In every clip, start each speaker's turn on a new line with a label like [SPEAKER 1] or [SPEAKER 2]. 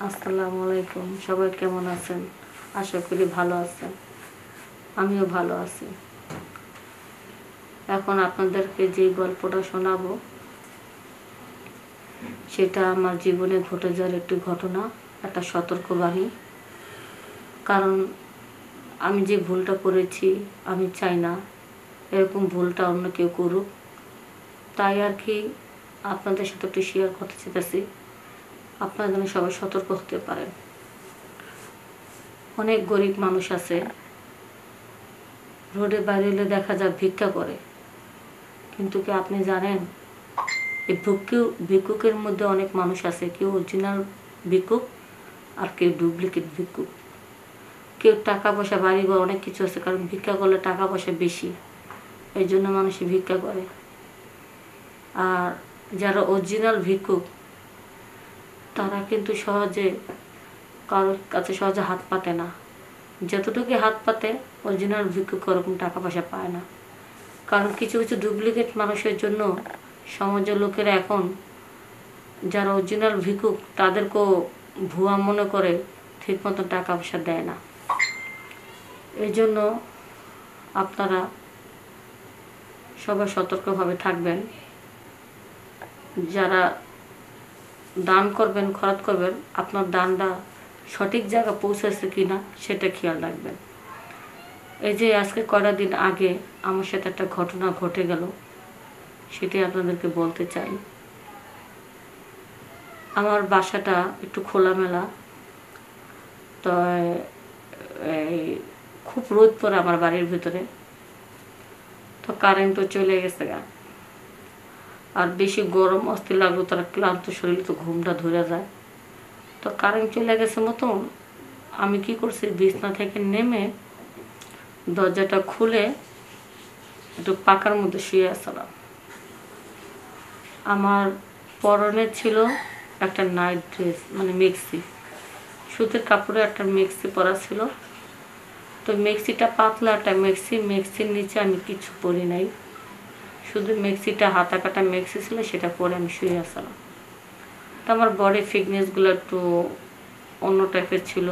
[SPEAKER 1] আসসালামু আলাইকুম। সবাই কেমন আছেন? আশা করি ভালো আছেন। আমিও ভালো আছি। এখন আপনাদেরকে যে গল্পটা শোনাবো সেটা আমার জীবনে ঘটে যাওয়ার একটি ঘটনা, একটা সতর্কবাণী। কারণ আমি যে ভুলটা করেছি আমি চাই না এরকম ভুলটা অন্য কেউ করুক। তাই আর কি আপনাদের সাথে একটু শেয়ার করতে চাইতেছি, আপনারা যেন সবাই সতর্ক হতে পারেন। অনেক গরিব মানুষ আছে, রোডে বাইরে দেখা যায় ভিক্ষা করে, কিন্তু কি আপনি জানেন এই ভিক্ষুকের মধ্যে অনেক মানুষ আছে, কেউ অরিজিনাল ভিক্ষুক আর কেউ ডুপ্লিকেট ভিক্ষুক। কেউ টাকা পয়সা বাড়িঘর অনেক কিছু আছে, কারণ ভিক্ষা করলে টাকা পয়সা বেশি, এই জন্য মানুষ ভিক্ষা করে। আর যারা অরিজিনাল ভিক্ষুক তারা কিন্তু সহজে কারোর কাছে সহজে হাত পাতে না। যতটুকু হাত পাতে অরিজিনাল ভিক্ষুক ওরকম টাকা পয়সা পায় না। কারণ কিছু কিছু ডুপ্লিকেট মানুষের জন্য সমাজের লোকেরা এখন যারা অরিজিনাল ভিক্ষুক তাদেরকেও ভুয়া মনে করে, ঠিক মতো টাকা পয়সা দেয় না। এই জন্য আপনারা সবাই সতর্কভাবে থাকবেন। যারা দান করবেন, খরচ করবেন, আপনার দানটা সঠিক জায়গায় পৌঁছেছে কিনা সেটা খেয়াল রাখবেন। এই যে আজকে কয়টা দিন আগে আমার সাথে একটা ঘটনা ঘটে গেল, সেটি আপনাদেরকে বলতে চাই। আমার বাসাটা একটু খোলামেলা, তো এই খুব রোদ পড়ে আমার বাড়ির ভিতরে, তো কারেন্টও চলে গেছে গা। আর বেশি গরম অস্থির লাগলো, তারা ক্লান্ত শরীর, তো ঘুমটা ধরে যায়। তো কারেন্ট চলে গেছে মতন আমি কি করছি, বিছনা থেকে নেমে দরজাটা খুলে একটু পাকার মধ্যে শুয়ে আসলাম। আমার পরনে ছিল একটা নাইট ড্রেস, মানে মেক্সি, সুতির কাপড়ে একটা মেক্সি পরা ছিল। তো মেক্সিটা পাতলা একটা মেক্সির নিচে আমি কিছু পরি নাই, শুধু মেক্সিটা হাতা কাটা মেক্সি ছিল, সেটা পরে আমি শুয়ে আসলাম। তো আমার বডি ফিটনেসগুলো একটু অন্য টাইপের ছিল,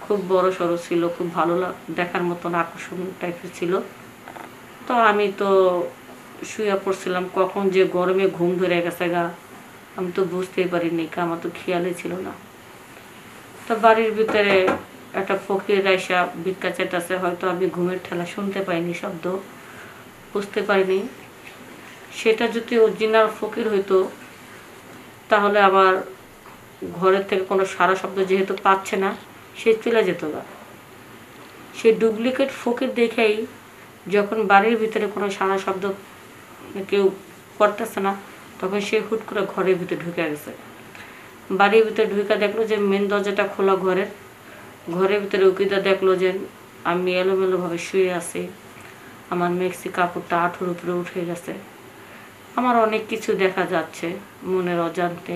[SPEAKER 1] খুব বড় সড়ো ছিল, খুব ভালো দেখার মতন আকর্ষণীয় টাইপের ছিল। তো আমি তো শুয়ে পড়ছিলাম, কখন যে গরমে ঘুম ধরে গেছে গা আমি তো বুঝতেই পারিনি, আমার তো খেয়ালই ছিল না। তো বাড়ির ভিতরে একটা ফকির আইসা ভিক্ষা চেটাছে, হয়তো আমি ঘুমের ঠেলা শুনতে পাইনি, শব্দ বুঝতে পারিনি। সেটা যদি অরিজিনাল ফকির হইতো তাহলে আমার ঘরের থেকে কোনো সারা শব্দ যেহেতু পাচ্ছে না, সে চলে যেত না। সে ডুপ্লিকেট ফকির দেখেই যখন বাড়ির ভিতরে কোনো সারা শব্দ কেউ করতেছে না, তখন সে হুট করে ঘরের ভিতরে ঢুকে গেছে। বাড়ির ভিতরে ঢুকে দেখলো যে মেন দরজাটা খোলা, ঘরের ভিতরে উকিদা দেখলো যে আমি এলোমেলোভাবে শুয়ে আছি, আমার মেক্সি কাপড়টা আঁঠুর উপরে উঠে গেছে। আমার অনেক কিছু দেখা যাচ্ছে মনের অজান্তে।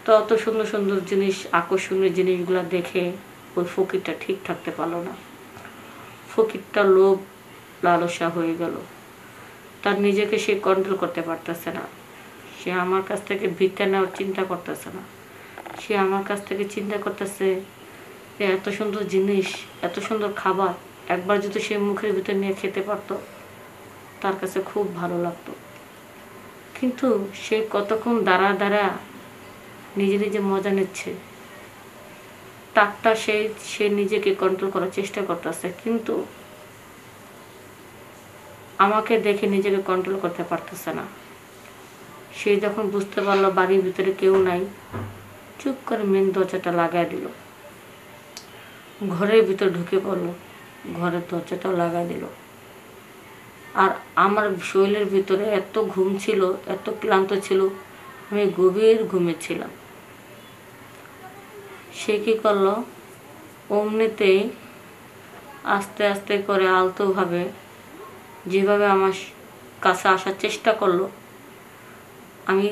[SPEAKER 1] তো অত সুন্দর সুন্দর জিনিস, আকর্ষণীয় জিনিসগুলো দেখে ওই ফকিরটা ঠিক থাকতে পারলো না। ফকিরটা লোভ লালসা হয়ে গেল, তার নিজেকে সে কন্ট্রোল করতে পারতেছে না। সে আমার কাছ থেকে ভিক্ষা নেওয়ার চিন্তা করতেছে না, সে আমার কাছ থেকে চিন্তা করতেছে যে এত সুন্দর জিনিস, এত সুন্দর খাবার একবার যদি সে মুখের ভিতর নিয়ে খেতে পারতো তার কাছে খুব ভালো লাগতো। কিন্তু সে কতক্ষণ দাঁড়া দাঁড়া নিজে নিজে মজা নিচ্ছে, তারটা সে নিজেকে কন্ট্রোল করার চেষ্টা করতেছে, কিন্তু আমাকে দেখে নিজেকে কন্ট্রোল করতে পারতেছে না। সে যখন বুঝতে পারলো বাড়ির ভিতরে কেউ নাই, চুপ করে মেন দরজাটা লাগাই দিল, ঘরের ভিতর ঢুকে পড়লো, ঘরের দরজাটাও লাগাই দিল। আর আমার শরীরের ভিতরে এত ঘুম ছিল, এত ক্লান্ত ছিল, আমি গভীর ঘুমেছিলাম। সে কি করলো, অমনিতেই আস্তে আস্তে করে আলতোভাবে যেভাবে আমার কাছে আসার চেষ্টা করলো, আমি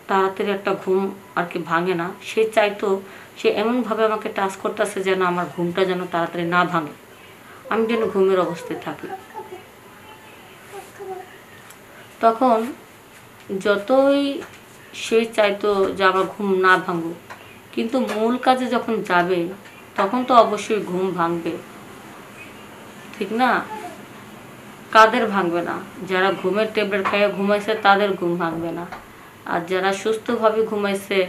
[SPEAKER 1] তাড়াতাড়ি একটা ঘুম আর কি ভাঙে না, সে চাইতো, সে এমনভাবে আমাকে টাচ করতেছে যেন আমার ঘুমটা যেন তাড়াতাড়ি না ভাঙে, আমি যেন ঘুমের অবস্থায় থাকি। তখন যতই সে চাইতো যে আমার ঘুম না ভাঙুক, কিন্তু মূল কাজে যখন যাবে তখন তো অবশ্যই ঘুম ভাঙবে, ঠিক না? কাদের ভাঙবে না? যারা ঘুমের ট্যাবলেট খাইয়ে ঘুমাইছে তাদের ঘুম ভাঙবে না, আর যারা সুস্থভাবে ঘুমাইছে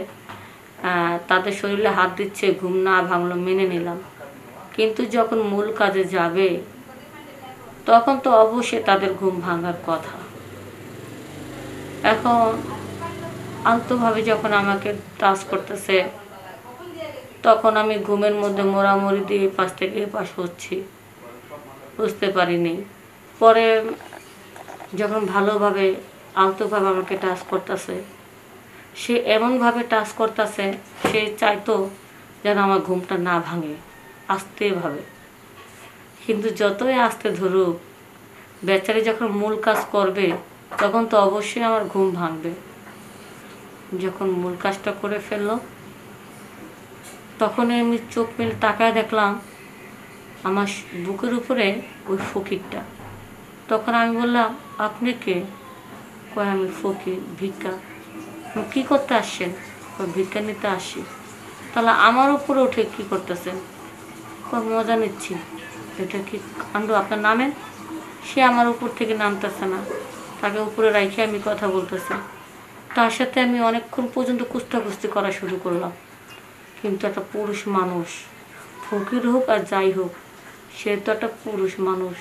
[SPEAKER 1] তাদের শরীরে হাত দিচ্ছে, ঘুম না ভাঙলো মেনে নিলাম, কিন্তু যখন মূল কাজে যাবে তখন তো অবশ্যই তাদের ঘুম ভাঙার কথা। এখন আলতোভাবে যখন আমাকে টাচ করতেছে তখন আমি ঘুমের মধ্যে মোড়ামুড়ি দিয়ে পাশ থেকে পাশ হচ্ছি, বুঝতে পারিনি। পরে যখন ভালোভাবে আলতোভাবে আমাকে টাচ করতেছে, সে এমনভাবে টাচ করতেছে সে চাইতো যেন আমার ঘুমটা না ভাঙে, আস্তেভাবে। কিন্তু যতই আস্তে ধরুক, বেচারি যখন মূল কাজ করবে তখন তো অবশ্যই আমার ঘুম ভাঙবে। যখন মূল কাজটা করে ফেললো তখন আমি চোখ মেলে তাকায় দেখলাম আমার বুকের উপরে ওই ফকিরটা। তখন আমি বললাম, আপনি কে? কয়, আমি ফকির, ভিক্ষা। কী করতে আসছেন? ভিক্ষা নিতে আসি। তাহলে আমার উপরে উঠে কী করতেছেন? কয়, মজা নিচ্ছি। এটা কি কাণ্ড, আপনার নামেন? সে আমার উপর থেকে নামতেছে না, তাকে উপরে রাখে আমি কথা বলতেছি। তার সাথে আমি অনেকক্ষণ পর্যন্ত কুস্তাকুস্তি করা শুরু করলাম। কিন্তু একটা পুরুষ মানুষ, ফকির হোক আর যাই হোক, সে তো একটা পুরুষ মানুষ।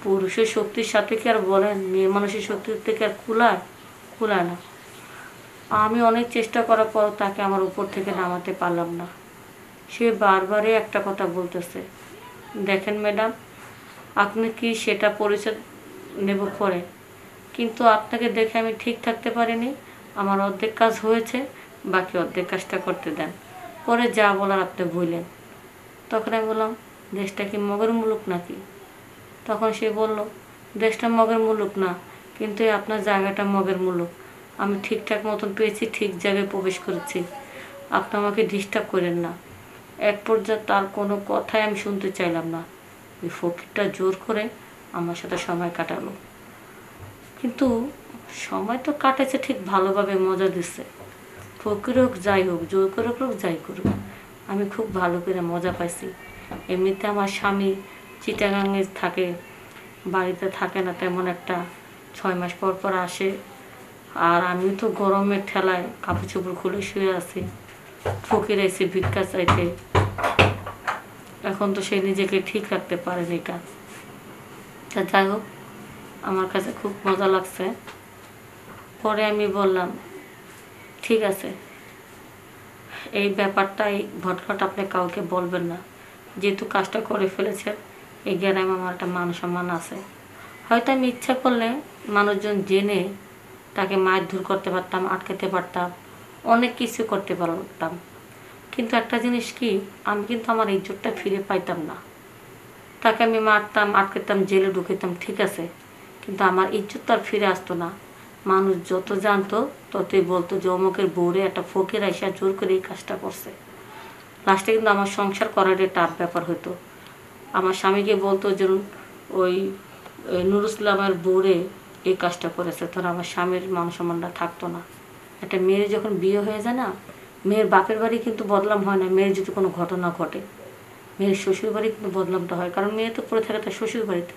[SPEAKER 1] পুরুষের শক্তির সাথে কি আর বলেন মেয়ে মানুষের শক্তির থেকে আর কুলায় না। আমি অনেক চেষ্টা করার পর তাকে আমার উপর থেকে নামাতে পারলাম না। সে বারবারই একটা কথা বলতেছে, দেখেন ম্যাডাম, আপনি কি সেটা পরিচয় নেব পরে, কিন্তু আপনাকে দেখে আমি ঠিক থাকতে পারিনি। আমার অর্ধেক কাজ হয়েছে, বাকি অর্ধেক কাজটা করতে দেন, পরে যা বলার আপনি বললেন। তখন আমি বললাম, দেশটা কি মগের মুলুক নাকি? তখন সে বলল, দেশটা মগের মুলুক না, কিন্তু আপনার জায়গাটা মগের মুলুক। আমি ঠিকঠাক মতন পেয়েছি, ঠিক জায়গায় প্রবেশ করেছি, আপনি আমাকে ডিস্টার্ব করেন না। এক পর্যায়ে তার কোনো কথাই আমি শুনতে চাইলাম না। ওই ফকিরটা জোর করে আমার সাথে সময় কাটালো, কিন্তু সময় তো কাটেছে ঠিক ভালোভাবে, মজা দিচ্ছে। ফকির হোক যাই হোক, জোর করে হোক যাই করুক, আমি খুব ভালো করে মজা পাইছি। এমনিতে আমার স্বামী চিটাগাঙে থাকে, বাড়িতে থাকে না তেমন একটা, 6 মাস পর পর আসে। আর আমি তো গরমের ঠেলায় কাপড় চোপড় খুলে শুয়ে আছি। ফকির এসে ভিক্ষা চাইতে, এখন তো সে নিজেকে ঠিক রাখতে পারেনি এটা। তা যাই হোক, আমার কাছে খুব মজা লাগছে। পরে আমি বললাম, ঠিক আছে, এই ব্যাপারটা, এই ঘটনাটা আপনি কাউকে বলবেন না, যেহেতু কাজটা করে ফেলেছেন। এই গ্রামে আমার একটা মান সম্মান আছে, হয়তো আমি ইচ্ছা করলে মানুষজন জেনে তাকে মারধর করতে পারতাম, আটকাতে পারতাম, অনেক কিছু করতে পারতাম, কিন্তু একটা জিনিস কি, আমি কিন্তু আমার ইজ্জতটা ফিরে পাইতাম না। তাকে আমি মারতাম, আটকাতাম, জেলে ঢুকাইতাম, ঠিক আছে, কিন্তু আমার ইজ্জত তো আর ফিরে আসতো না। মানুষ যত জানতো ততই বলতো যে অমুকের বউরে একটা ফকির আইসা জোর করে এই কাজটা করছে। লাস্টে কিন্তু আমার সংসার করার টাফ ব্যাপার হতো। আমার স্বামীকে বলতো যে ওই নুরুল ইসলামের বউরে এই কাজটা করেছে, তখন আমার স্বামীর মান সম্মানটা থাকতো না। একটা মেয়ের যখন বিয়ে হয়ে যায় না, মেয়ের বাপের বাড়ি কিন্তু বদলাম হয় না, মেয়ের যদি কোনো ঘটনা ঘটে মেয়ের শ্বশুর বাড়ি কিন্তু বদলামটা হয়, কারণ মেয়ে তো পড়ে থাকে তার শ্বশুর বাড়িতে।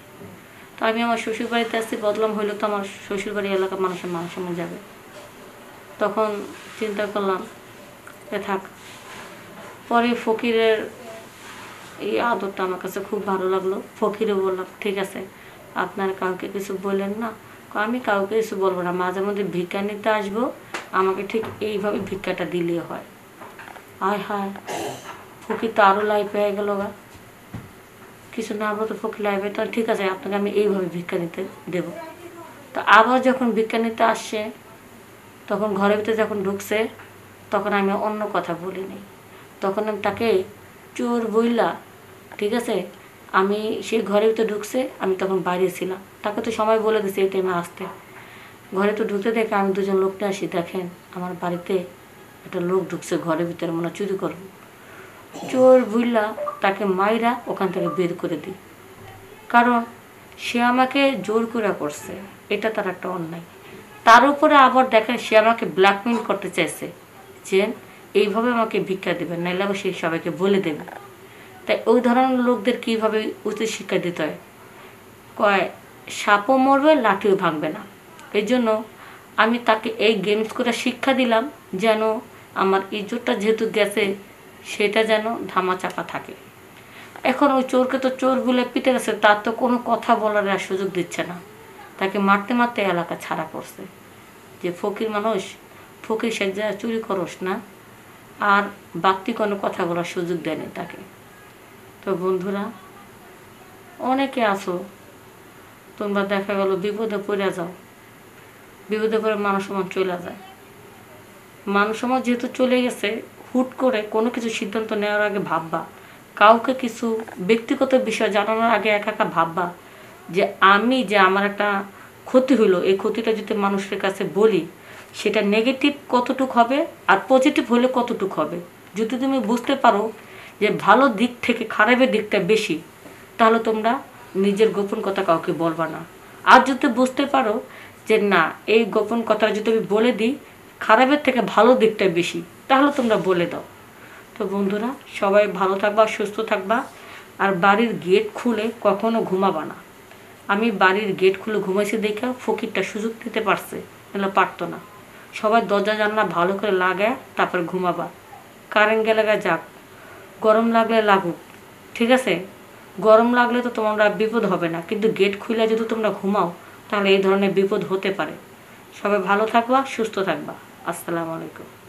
[SPEAKER 1] তো আমি আমার শ্বশুর বাড়িতে আসছি, বদলাম হইলে তো আমার শ্বশুর বাড়ি এলাকার মানুষের মান সম্মান যাবে। তখন চিন্তা করলাম থাক। পরে ফকিরের এই আদরটা আমার কাছে খুব ভালো লাগলো। ফকিরে বললাম, ঠিক আছে, আপনার কাউকে কিছু বললেন না? আমি কাউকে কিছু বলবো না, মাঝে মধ্যে ভিক্ষা নিতে আসবো, আমাকে ঠিক এইভাবে ভিক্ষাটা দিলেই হয়। আয় হায়, ফকির তো আরও লাইফ হয়ে গেল গা, কিছু না বলতো ফকির লাইফে, তো ঠিক আছে, আপনাকে আমি এইভাবে ভিক্ষা নিতে দেব। তো আবার যখন ভিক্ষা নিতে আসছে, তখন ঘরের ভিতরে যখন ঢুকছে, তখন আমি অন্য কথা বলিনি। তখন আমি তাকে চোর বইলা, ঠিক আছে, আমি সে ঘরের ভিতরে ঢুকছে, আমি তখন বাইরে ছিলাম, তাকে তো সময় বলে দিছি এই টাইমে আসতে। ঘরে তো ঢুকতে দেখে আমি দুজন লোকটা আসি, দেখেন আমার বাড়িতে একটা লোক ঢুকছে ঘরের ভিতরে, মনে চুরি করবো। চোর বুইলা তাকে মাইরা ওখান থেকে বের করে দিই, কারণ সে আমাকে জোর করে করছে, এটা তার একটা অন্যায়। তার উপরে আবার দেখেন সে আমাকে ব্ল্যাকমেইল করতে চাইছে যে এইভাবে আমাকে ভিক্ষা দেবেন, নাইলে আবার সেই সবাইকে বলে দেবে। তাই ওই ধরনের লোকদের কীভাবে উচিত শিক্ষা দিতে হয়, কয় সাপও মরবে লাঠিও ভাঙবে না। এই জন্য আমি তাকে এই গেমস করে শিক্ষা দিলাম, যেন আমার ইজ্জতটা যেহেতু গেছে সেটা যেন ধামাচাপা থাকে। এখন ওই চোরকে তো চোর বলে পিটে গেছে, তার তো কোনো কথা বলার আর সুযোগ দিচ্ছে না, তাকে মারতে মারতে এলাকা ছাড়া করছে। যে ফকির মানুষ, ফকির সে যা চুরি করস না, আর বাড়তি কোনো কথা বলার সুযোগ দেয়নি তাকে। তো বন্ধুরা, অনেকে আছো তোমরা দেখা গেল বিপদে পড়ে যাও, বিপদে পড়ে মানুষ মন চলে যায়। মানুষ সমাজ যেহেতু চলে গেছে, হুট করে কোনো কিছু সিদ্ধান্ত নেওয়ার আগে ভাববা, কাউকে কিছু ব্যক্তিগত বিষয় জানানোর আগে একা ভাববা যে আমি যে আমার একটা ক্ষতি হলো, এই ক্ষতিটা যদি মানুষের কাছে বলি সেটা নেগেটিভ কতটুক হবে আর পজিটিভ হলে কতটুক হবে। যদি তুমি বুঝতে পারো যে ভালো দিক থেকে খারাপের দিকটা বেশি, তাহলে তোমরা নিজের গোপন কথা কাউকে বলবা না। আর যদি বুঝতে পারো যে না, এই গোপন কথাটা যদি আমি বলে দিই খারাপের থেকে ভালো দিকটা বেশি, তাহলে তোমরা বলে দাও। তো বন্ধুরা, সবাই ভালো থাকবা, সুস্থ থাকবা, আর বাড়ির গেট খুলে কখনো ঘুমাবা না। আমি বাড়ির গেট খুলে ঘুমাইছি দেখে ফকিরটা সুযোগ নিতে পারছে, নাহলে পারতো না। সবাই দরজা জানলা ভালো করে লাগায় তারপর ঘুমাবা। কারেন্ট গেলে যাক, গরম লাগলে লাগুক, ঠিক আছে? গরম লাগলে তো তোমরা বিপদ হবে না, কিন্তু গেট খুলে যদি তোমরা ঘুমাও তাহলে এই ধরনের বিপদ হতে পারে। সবাই ভালো থাকবা, সুস্থ থাকবা। আসসালামু আলাইকুম।